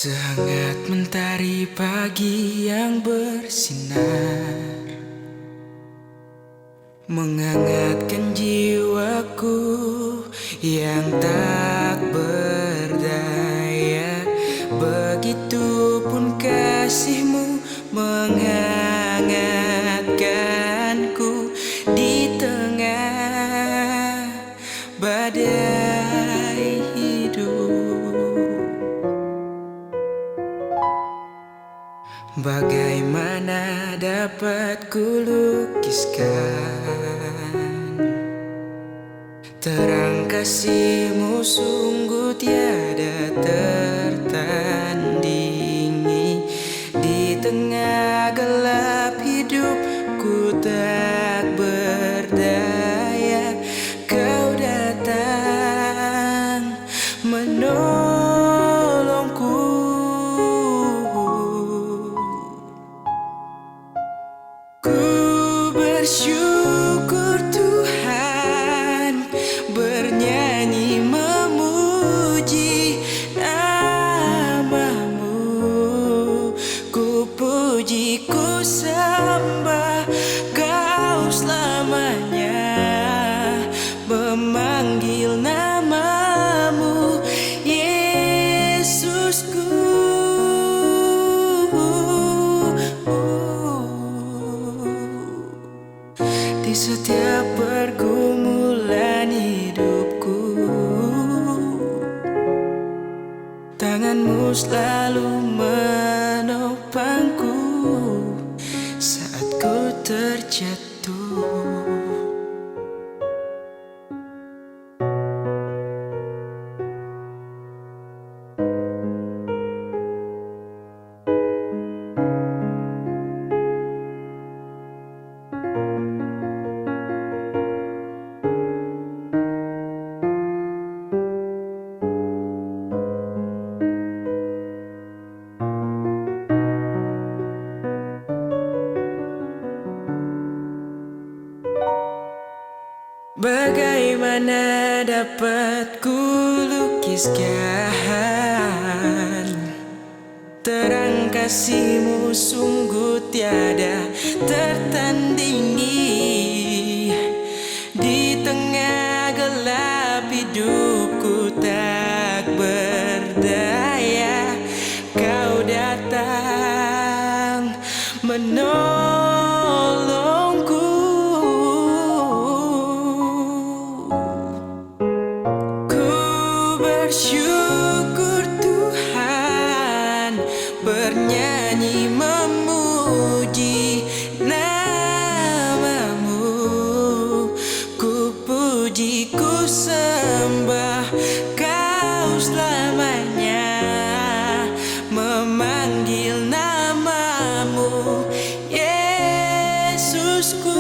Sehangat mentari pagi yang bersinar menghangatkan jiwaku yang tak berdaya. Begitupun kasihmu menghangatkanku di tengah badai hidup. Bagaimana dapat kulukiskan terang kasihmu, sungguh tiada tertandingi. Di tengah gelap hidupku tak berdaya, kau datang menolongku. Ku bersyukur Tuhan, bernyanyi memuji namamu. Ku puji, ku sembah kau selamanya, memanggil namamu Yesusku. Di setiap pergumulan hidupku, tanganmu selalu menopangku saat ku terjatuh. Bagaimana dapat kulukiskan terang kasihmu, sungguh tiada tertandingi. Di tengah gelap hidupku tak berdaya, kau datang menolongku. Bersyukur Tuhan, bernyanyi memuji namamu. Ku puji, ku sembah kau selamanya, memanggil namamu Yesusku.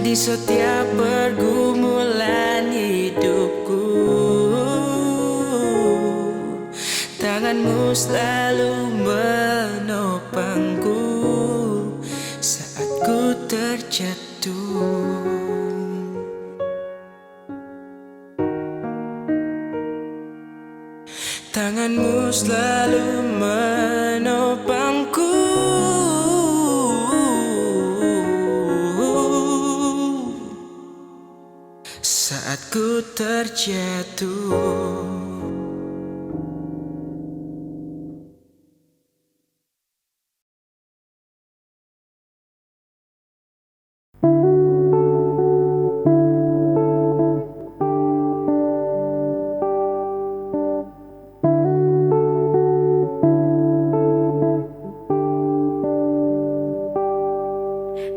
Di setiap pergumulan hidupku, tanganmu selalu menopangku saat ku terjatuh. Tanganmu selalu menopangku saat ku terjatuh.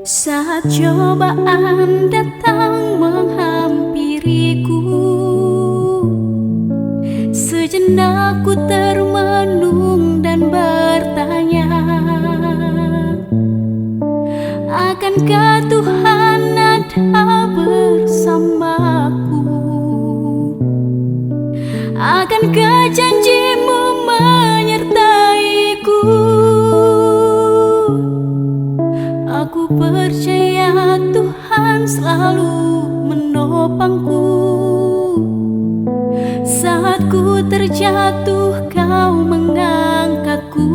Saat cobaan datang menghampiriku, sejenak ku termenung dan bertanya, akankah Tuhan ada bersamaku? Akankah janji-Mu menyertaiku? Aku percaya Tuhan selalu menopangku. Saat ku terjatuh kau mengangkatku,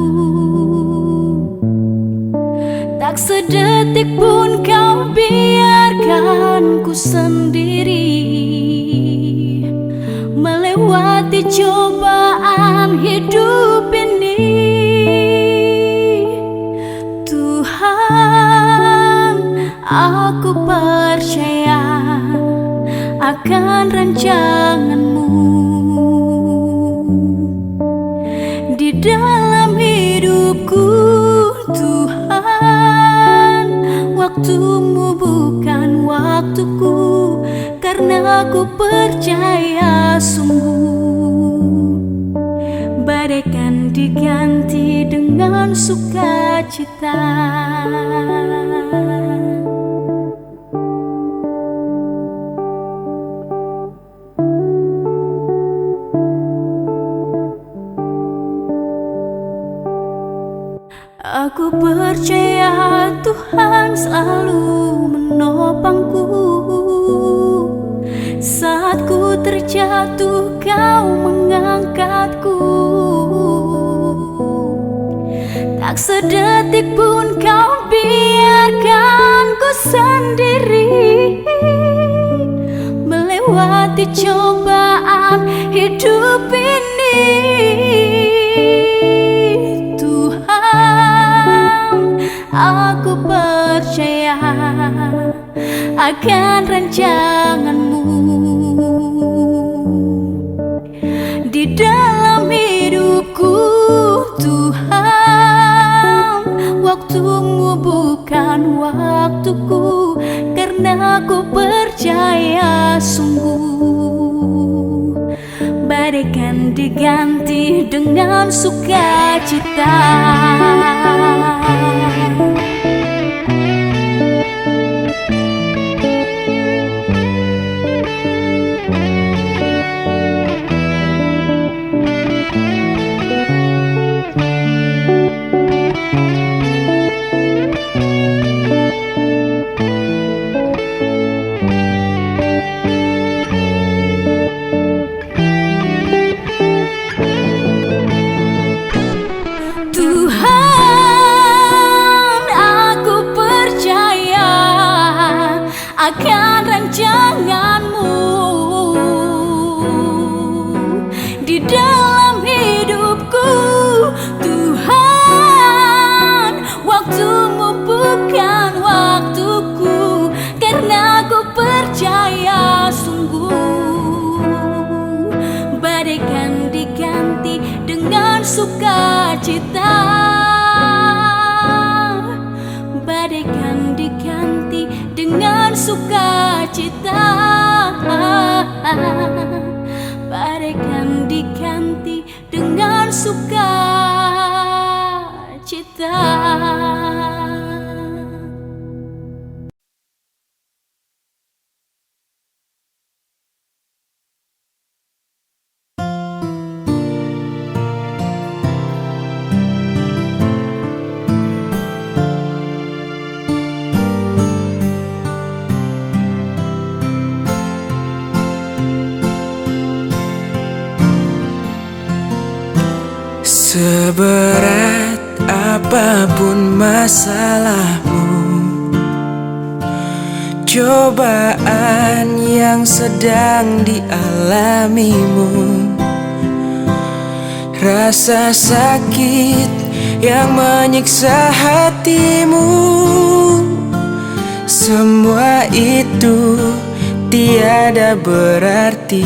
tak sedetik pun kau biarkan ku sendiri melewati cobaan hidup ini. Tuhan, aku percaya akan rancangan-Mu di dalam hidupku. Tuhan, waktu-Mu bukan waktuku, karena aku percaya sungguh badai kan diganti dengan sukacita. Aku percaya Tuhan selalu menopangku. Saat ku terjatuh kau mengangkatku, tak sedetik pun kau biarkan ku sendiri melewati cobaan hidup ini. Aku percaya akan rancangan-Mu di dalam hidupku. Tuhan, waktu-Mu bukan waktuku, karena aku percaya sungguh badai kan diganti dengan sukacita. Akan rancangan-Mu di dalam hidupku. Tuhan, waktu-Mu bukan waktuku, karena aku percaya sungguh badai kan diganti dengan sukacita. Badai kan diganti dengan sukacita. Badai kan diganti dengan sukacita. Seberat apapun masalahmu, cobaan yang sedang dialamimu, rasa sakit yang menyiksa hatimu, semua itu tiada berarti.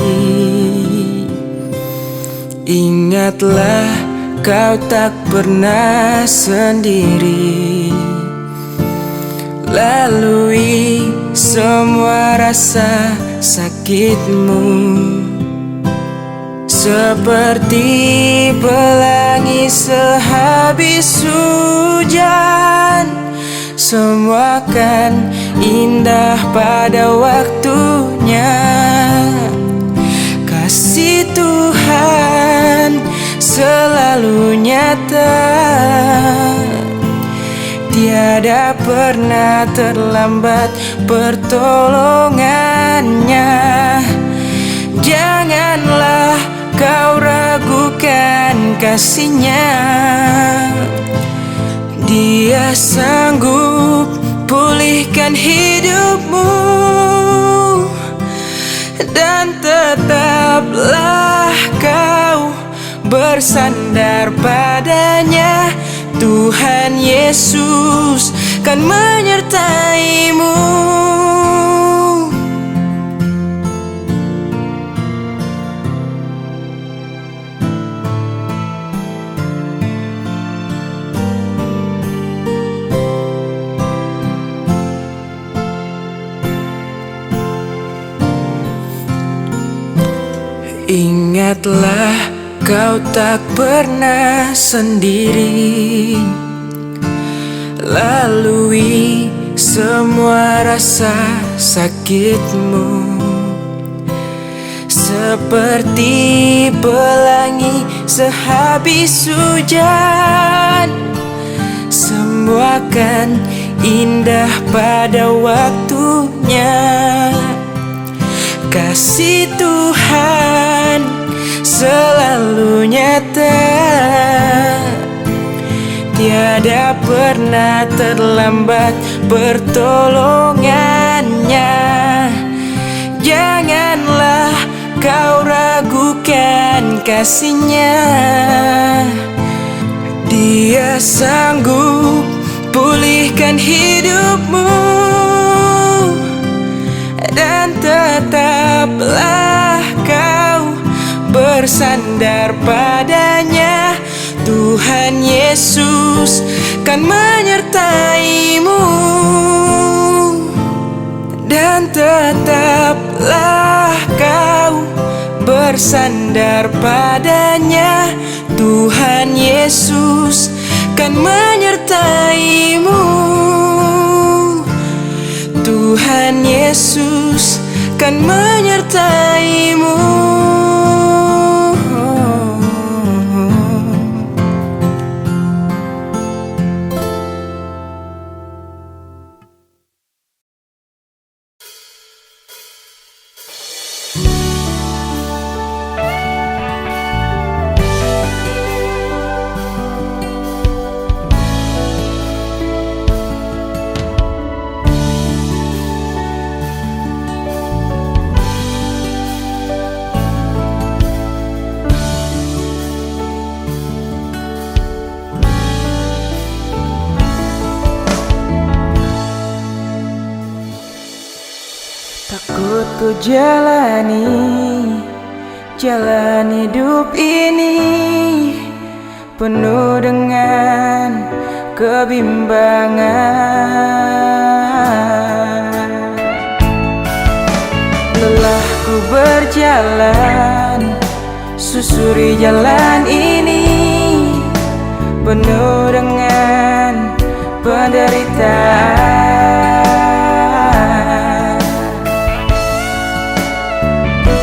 Ingatlah, kau tak pernah sendiri. Lalui semua rasa sakitmu, seperti pelangi sehabis hujan. Semua kan indah pada waktunya. Kasih Tuhan selalu nyata, tiada pernah terlambat pertolongannya. Janganlah kau kasih-Nya. Dia sanggup pulihkan hidupmu, dan tetaplah kau bersandar padanya. Tuhan Yesus kan menyertaimu. Ingatlah, kau tak pernah sendiri. Lalui semua rasa sakitmu, seperti pelangi sehabis hujan. Semua kan indah pada waktunya. Kasih Tuhan selalu nyata, tiada pernah terlambat pertolongannya. Janganlah kau ragukan kasih-Nya. Dia sanggup pulihkan hidupmu, dan tetaplah kau bersandar padanya. Tuhan Yesus kan menyertaimu, dan tetaplah kau bersandar padanya. Tuhan Yesus kan menyertaimu. Tuhan Yesus kan menyertaimu. Takut ku jalani jalan hidup ini penuh dengan kebimbangan. Lelah ku berjalan susuri jalan ini penuh dengan penderitaan.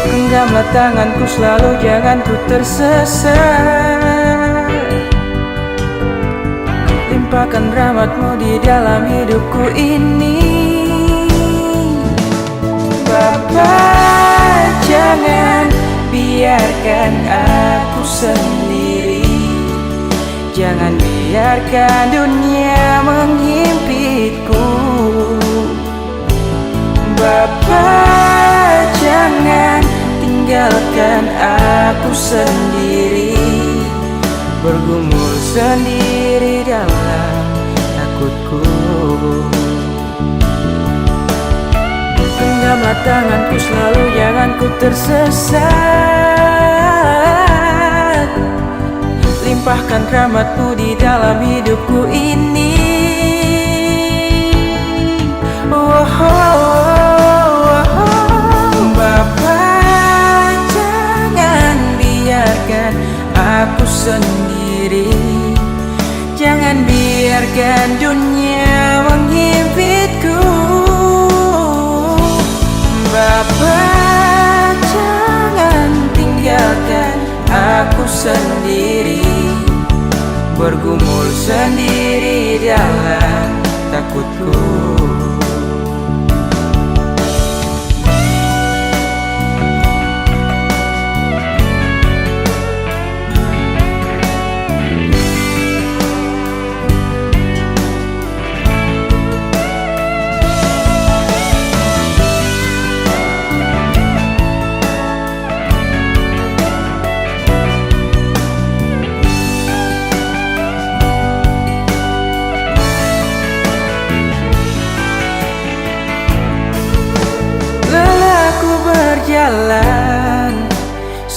Genggamlah tanganku selalu, jangan ku tersesat. Limpahkan rahmat-Mu di dalam hidupku ini. Bapa, jangan biarkan aku sendiri. Jangan biarkan dunia menghimpitku. Bapa, jangan tinggalkan aku sendiri, bergumul sendiri dalam takutku. Genggamlah tanganku selalu, jangan ku tersesat. Limpahkan rahmat-Mu di dalam hidupku ini. Oh, oh, oh, oh. Bapa, jangan biarkan aku sendiri. Jangan biarkan dunia menghimpitku. Bapa, jangan tinggalkan aku sendiri, bergumul sendiri dalam takutku.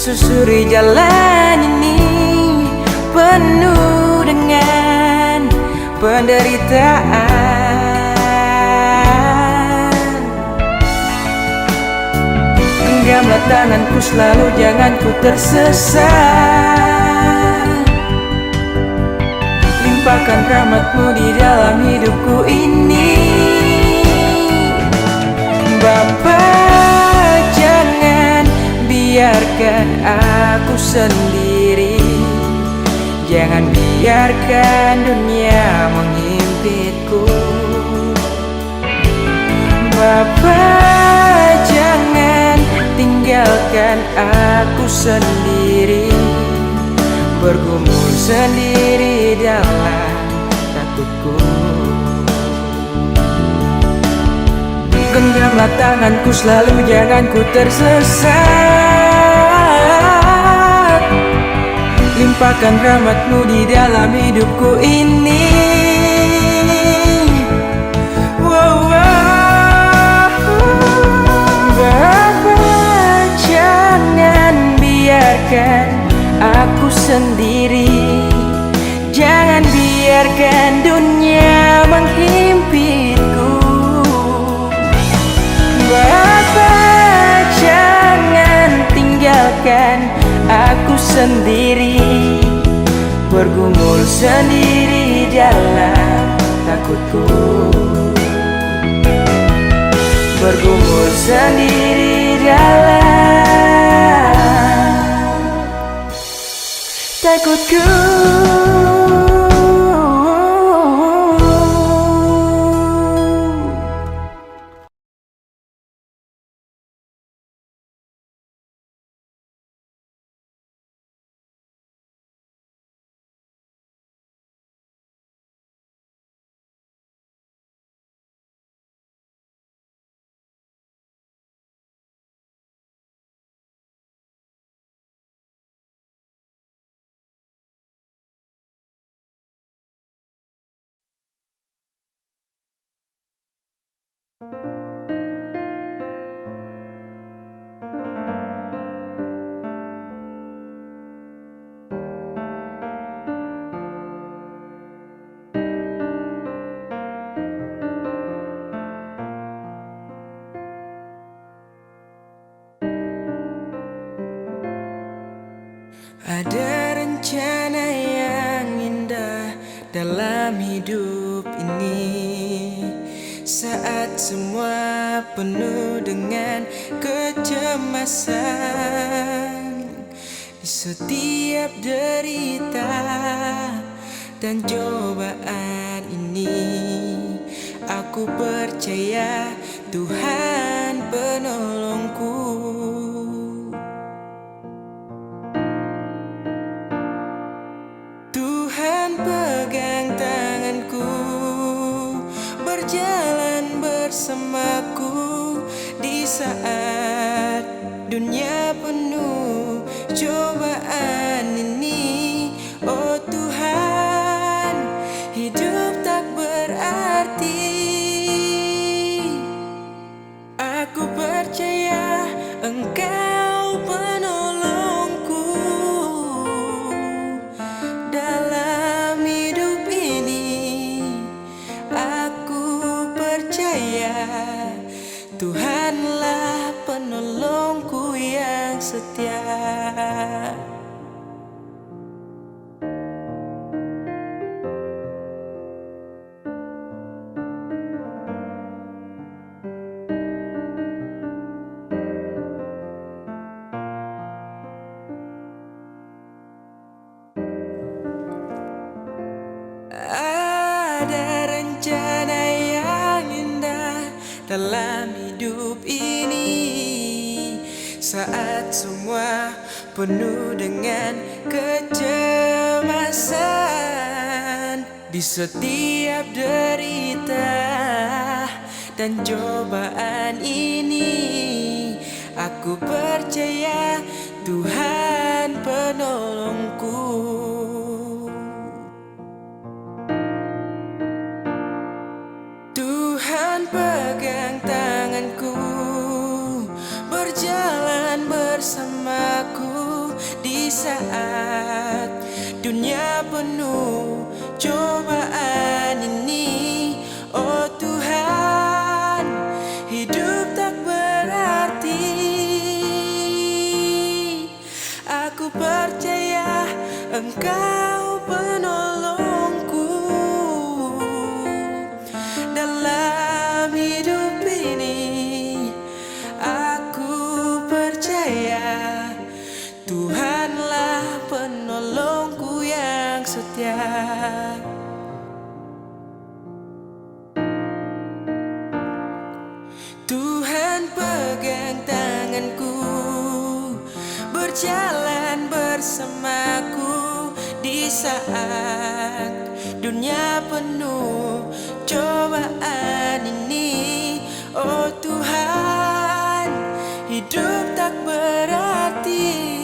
susuri jalan ini penuh dengan penderitaan. Genggamlah tanganku selalu, jangan ku tersesat. Limpahkan rahmatmu di dalam hidupku ini. Bapa, jangan biarkan aku sendiri. Jangan biarkan dunia menghimpitku. Bapa, jangan tinggalkan aku sendiri, bergumul sendiri dalam takutku. Genggamlah tanganku selalu, jangan ku tersesat. Limpahkan rahmatmu di dalam hidupku ini. Bapa, jangan biarkan aku sendiri. Jangan biarkan dunia menghimpitku. Bapa, jangan tinggalkan aku sendiri, bergumul sendiri dalam takutku. Bergumul sendiri dalam takutku. Ada rencana yang indah dalam hidup ini, saat semua penuh dengan kecemasan. Di setiap derita dan cobaan ini, aku percaya Tuhan penolongku. Pegang tanganku, berjalan bersamaku di saat dunia penuh cobaan ini. Oh Tuhan, hidup tak berarti. Aku percaya Engkau penolongku dalam hidup ini. Aku percaya Tuhanlah penolongku yang setia. Ada rencana yang indah dalam hidup ini, saat semua penuh dengan kecemasan. Di setiap derita dan cobaan ini, aku percaya Tuhan penolongku. Tuhan pegang tanganku, berjalan bersamaku dunia penuh cobaan ini. Oh Tuhan, hidup tak berarti. Aku percaya Engkau penolongku dalam hidup ini. Aku percaya Tuhanlah penolongku yang setia. Tuhan pegang tanganku, berjalan bersamaku di saat dunia penuh cobaan ini. Oh Tuhan, hidup tak berarti.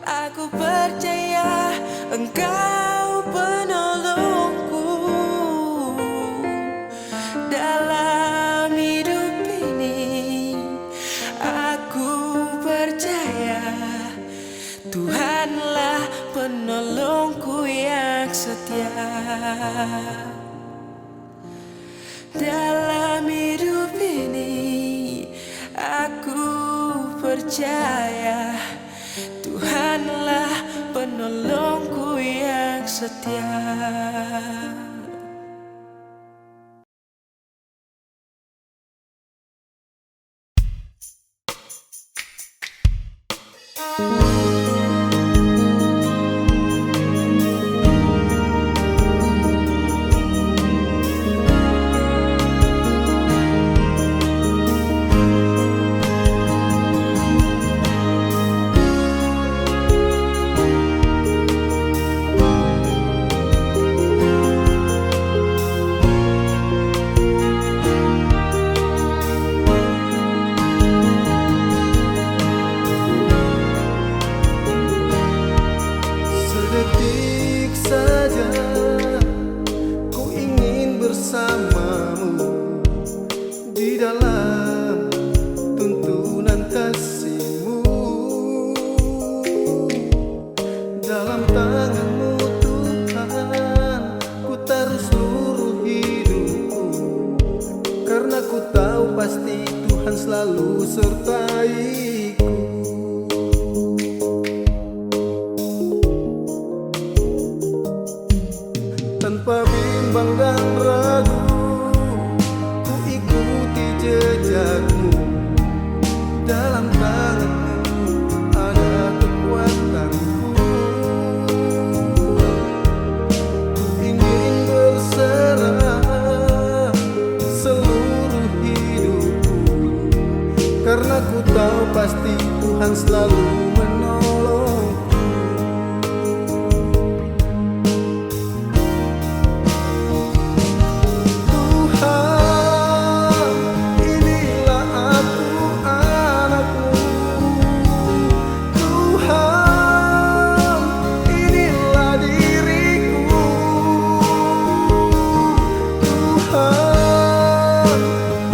Aku percaya Engkau penolongku dalam hidup ini. Aku percaya Tuhanlah penolongku yang setia. Dalam hidup ini aku percaya Tuhanlah penolongku yang setia. Sedetik saja ku ingin bersamamu di dalam tuntunan kasih-Mu. Dalam tangan-Mu Tuhan, ku taruh seluruh hidupku, karena ku tahu pasti Tuhan selalu sertai-Ku. Tanpa bimbang dan ragu, ku ikuti jejak-Mu. Dalam tangan-Mu ada kekuatanku. Ku ingin berserah seluruh hidupku, karena ku tahu pasti Tuhan selalu menolong.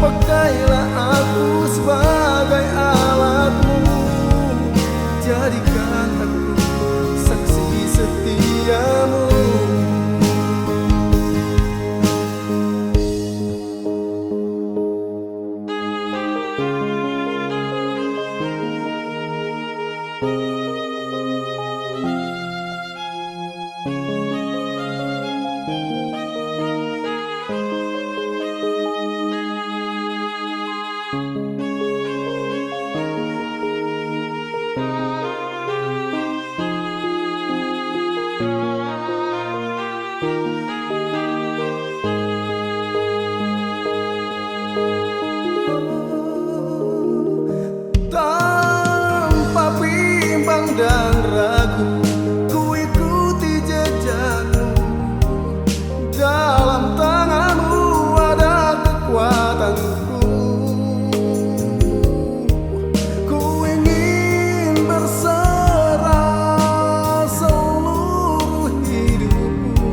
Pakailah aku sebagai alat-Mu, jadikan aku saksi setia-Mu. Tanpa bimbang dan ragu, ku ikuti jejak-Mu. Dalam tangan-Mu ada kekuatanku. Ku ingin berserah seluruh hidupku,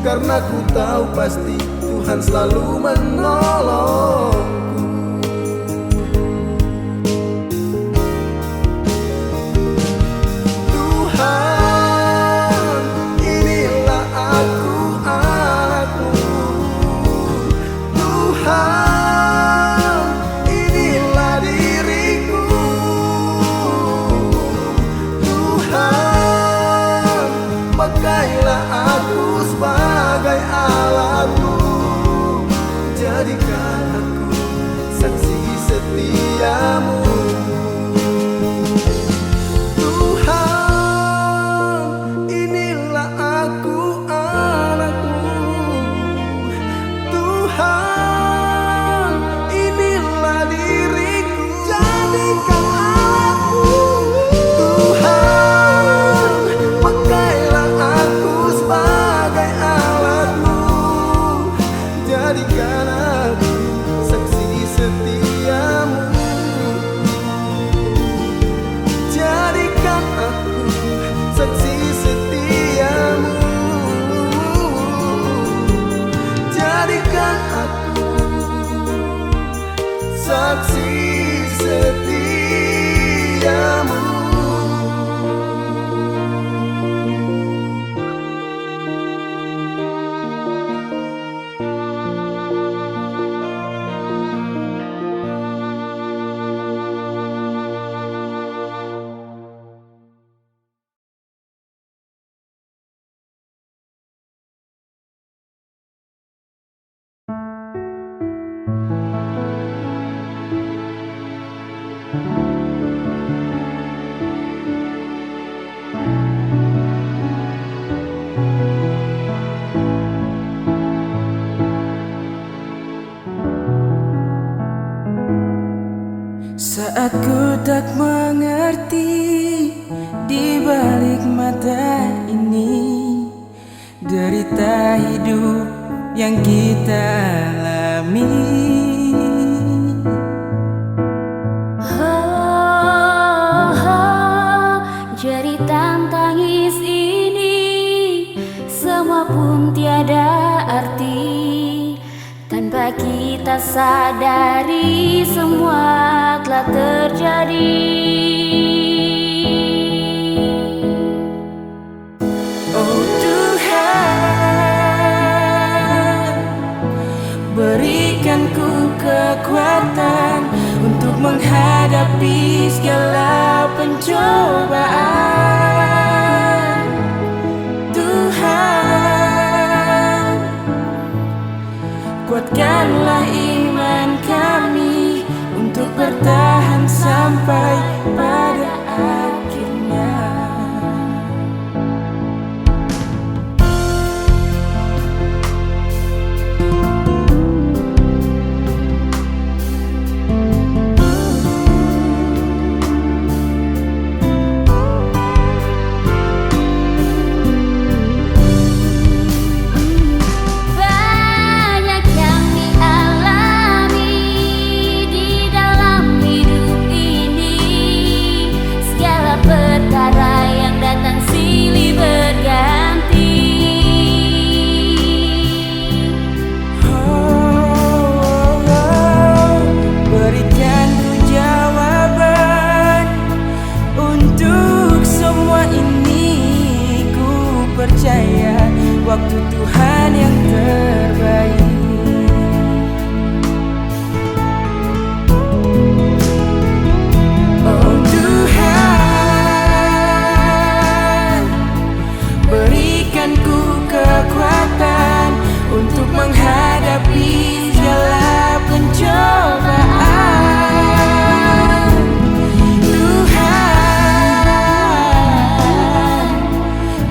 karena ku tahu pasti Tuhan selalu menolongku. Tuhan tak mengerti di balik mata ini derita hidup yang kita alami. Jeritan tangis ini semua pun tiada arti tanpa kita sadari semua telah terjadi. Oh Tuhan, berikan ku kekuatan untuk menghadapi segala pencobaan. Tuhan, kuatkanlah iman kami untuk bertahan sampai pada akhirnya. Percaya waktu Tuhan yang terbaik. Oh Tuhan, berikan ku kekuatan untuk menghadapi segala pencobaan. Tuhan,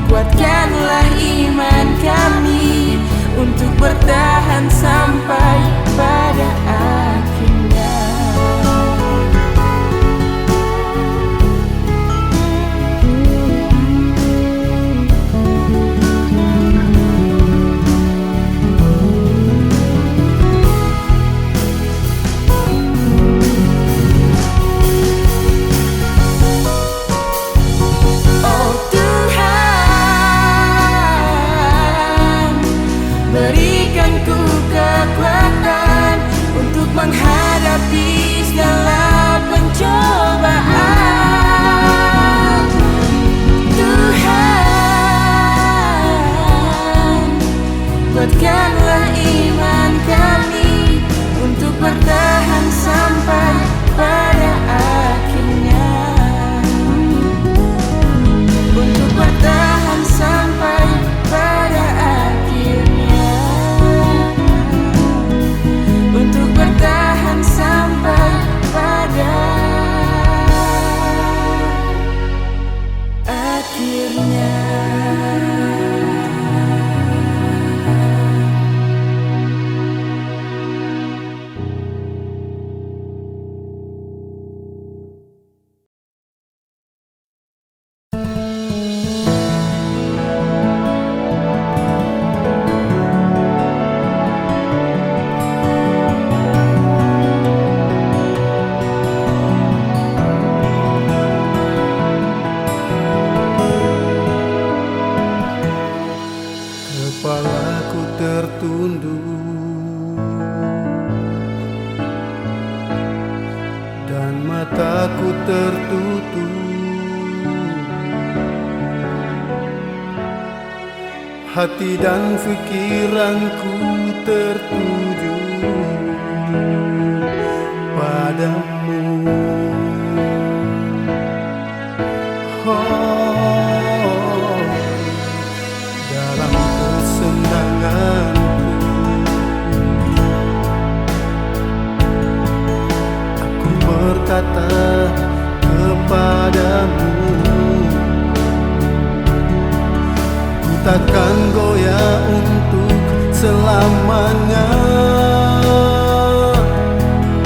kuatkanlah iman kami untuk bertahan sampai pada akhirnya. Berikan ku kekuatan untuk menghadapi segala pencobaan. Tuhan, kuatkanlah iman kami untuk bertahan sampai pada akhirnya. Untuk bertahan sampai pada akhirnya. Untuk bertahan sampai pada akhirnya. Kepalaku tertunduk dan mataku tertutup. Hati dan pikiranku tertuju padamu. Oh, dalam kesenanganku aku berkata kepadamu, ku takkan goyah untuk selamanya.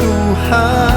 Tuhan,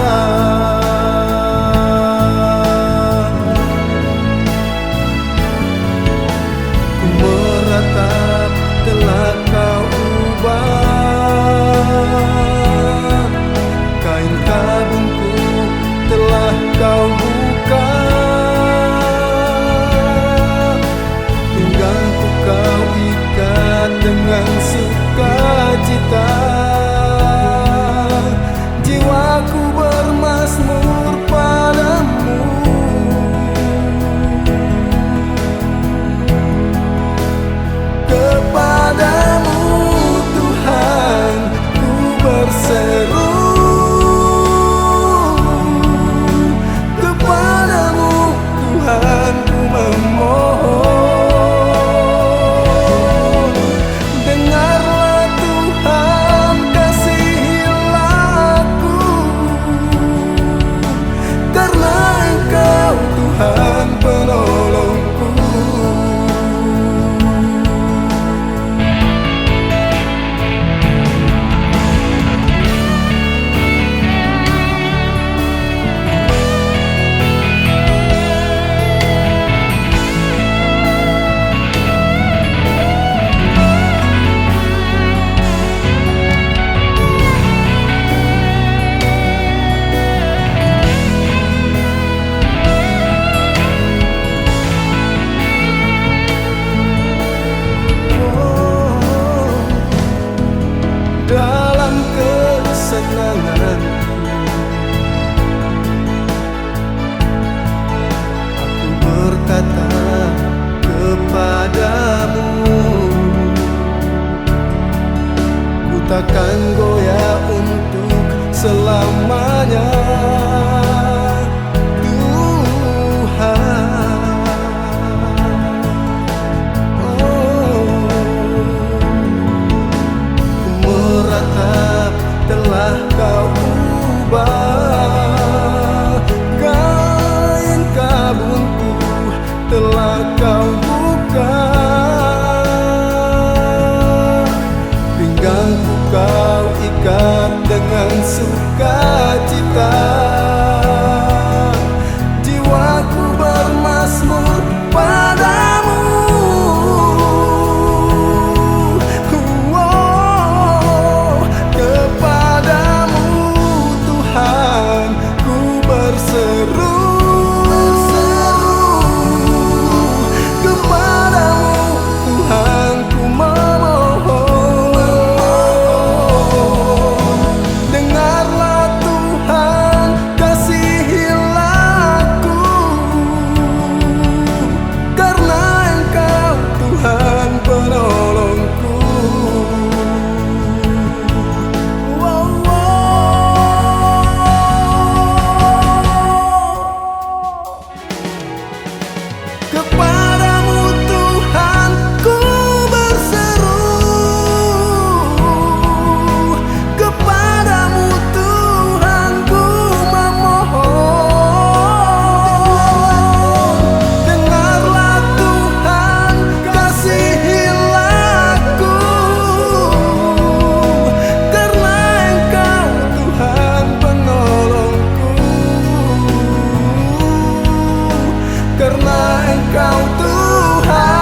Engkau Tuhan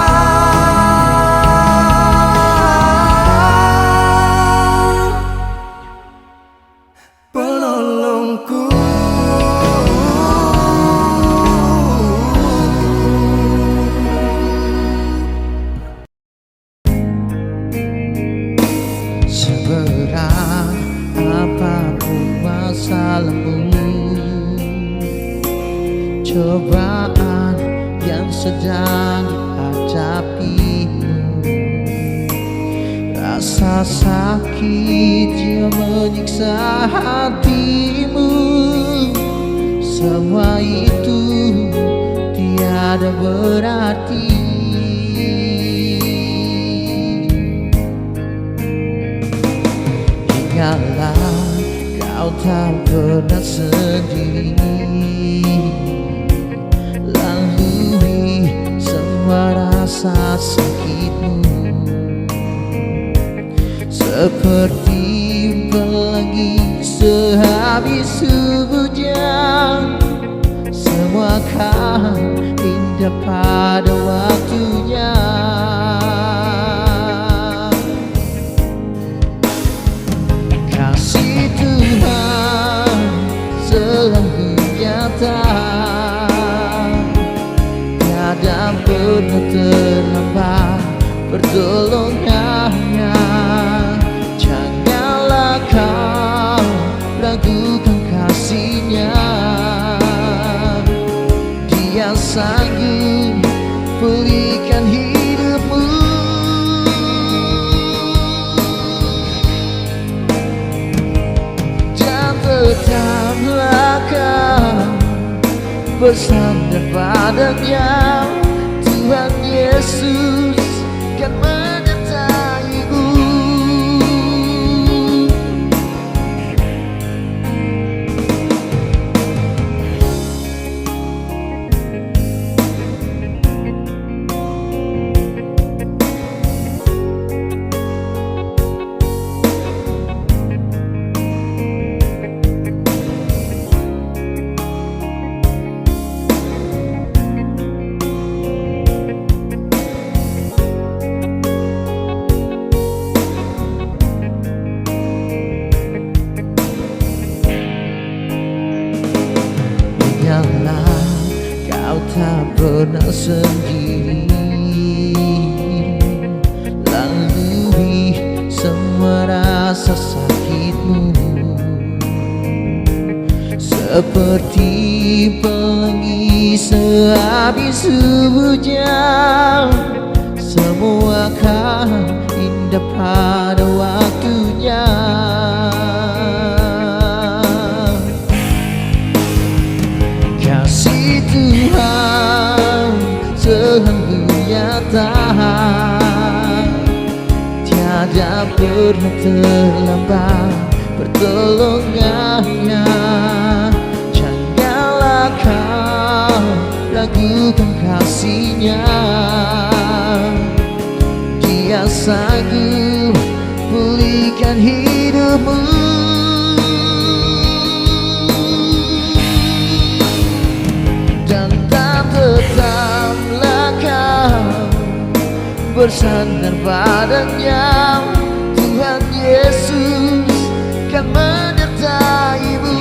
penolongku. Seberat apapun masalahmu, cobaan yang sedang dihadapimu, rasa sakit yang menyiksa hatimu, semua itu tiada berarti. Ingatlah kau tak pernah sendiri, lalui semua rasa sakitmu, seperti pelangi sehabis hujan, semua kan indah pada waktunya. Kasih Tuhan selalu nyata, tiada pernah terlambat pertolongannya. Janganlah kau ragukan kasih-Nya, Dia sanggup pulihkan hidupmu. Dan tetaplah kau bersandar padanya, Tuhan Yesus kan menyertai-Mu. Ingatlah kau tak pernah sendiri, lalui semua rasa sakitmu, seperti pelangi sehabis hujan, semua kan indah pada waktunya. Kasih Tuhan selalu nyata, tiada pernah terlambat pertolongannya. Janganlah kau ragukan kasih-Nya, Dia sanggup pulihkan hidupmu. Tetaplah kau bersandar padanya, Tuhan Yesus kan menyertai-Mu.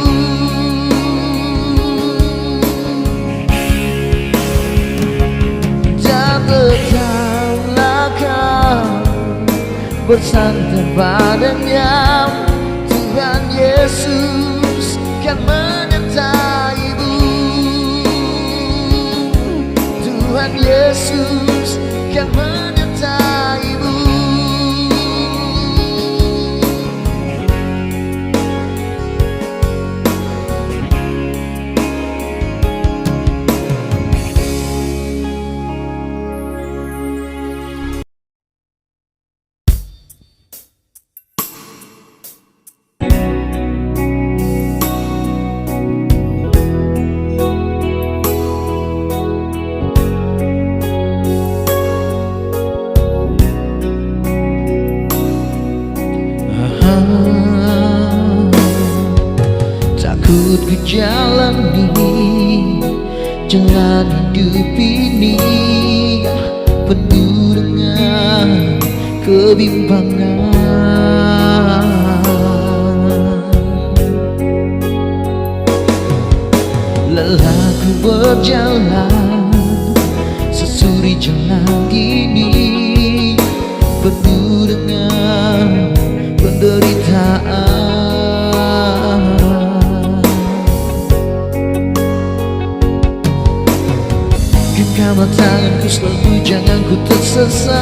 Dan tetaplah kau bersandar padanya, Tuhan Yesus kan menyertai-Mu. Tuhan Yesus kan menyertai-Mu. Takut ku jalani jalan hidup ini penuh dengan kebimbangan. Lelah ku berjalan susuri jalan ini penuh dengan penderitaan. Genggaman tanganku selalu, jangan ku tersesat.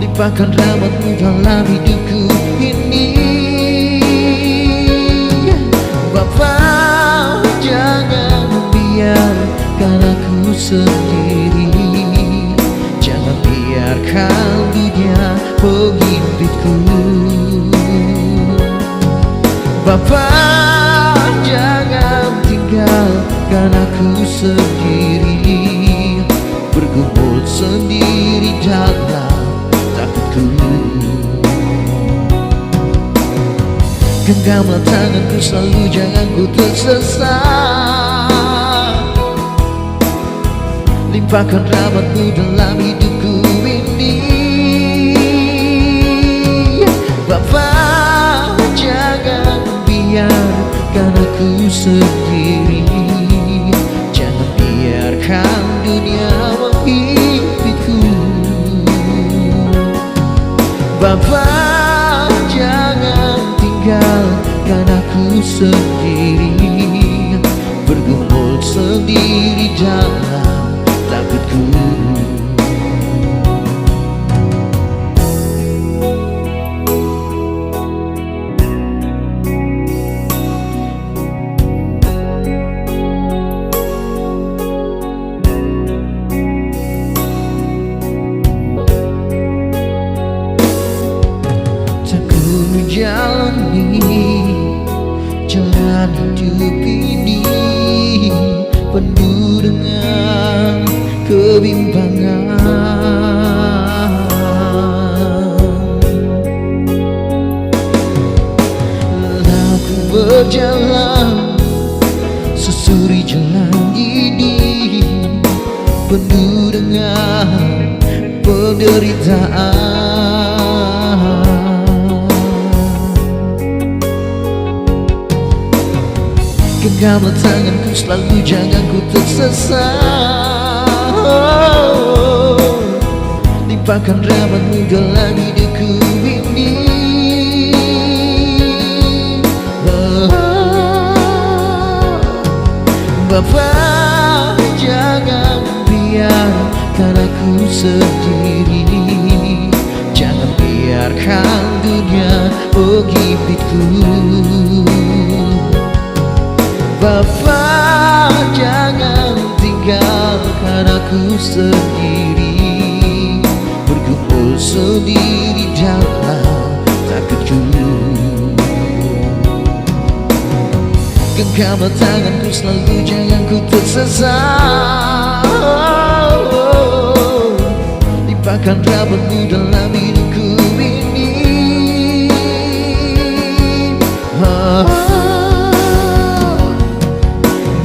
Limpahkan rahmatmu dalam hidupku ini. Bapa, jangan biarkan aku sendiri. Jangan biarkan dunia menghimpitku. Bapa, jangan tinggalkan aku sendiri, bergumul sendiri dalam takutku. Genggamlah tanganku selalu, jangan ku tersesat. Limpahkan rahmatmu dalam hidupku ini. Bapa, jangan biarkan aku sendiri. Jangan biarkan dunia menghipitku. Bapa, jangan tinggalkan aku sendiri, bergumul sendiri dalam takutku. Jalani jalan hidup ini penuh dengan kebimbangan. Lelah ku berjalan susuri jalan ini penuh dengan penderitaan. Genggamlah tanganku selalu, jangan ku tersesat. Limpahkan rahmatmu dalam hidupku ini. Bapa, jangan biarkan aku sendiri. Jangan biarkan dunia menghipitku. Bapa, jangan tinggalkan aku sendiri, bergumul sendiri dalam takutku. Genggamlah tanganku selalu, jangan ku tersesat. Limpahkan rahmatmu dalam hidupku ini.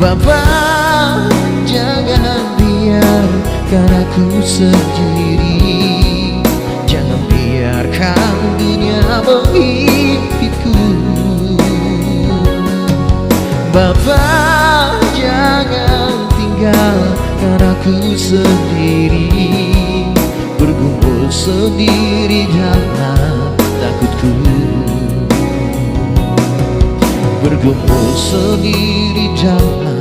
Bapa, jangan biarkan aku sendiri. Jangan biarkan dunia menghipitku. Bapa, jangan tinggalkan aku sendiri, bergumul sendiri dalam takutku. Bergumul sendiri dalam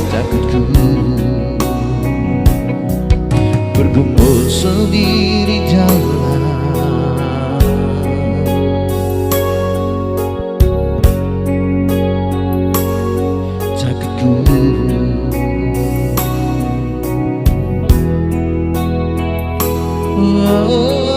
takutku. Bergumul sendiri dalam takutku. Oh.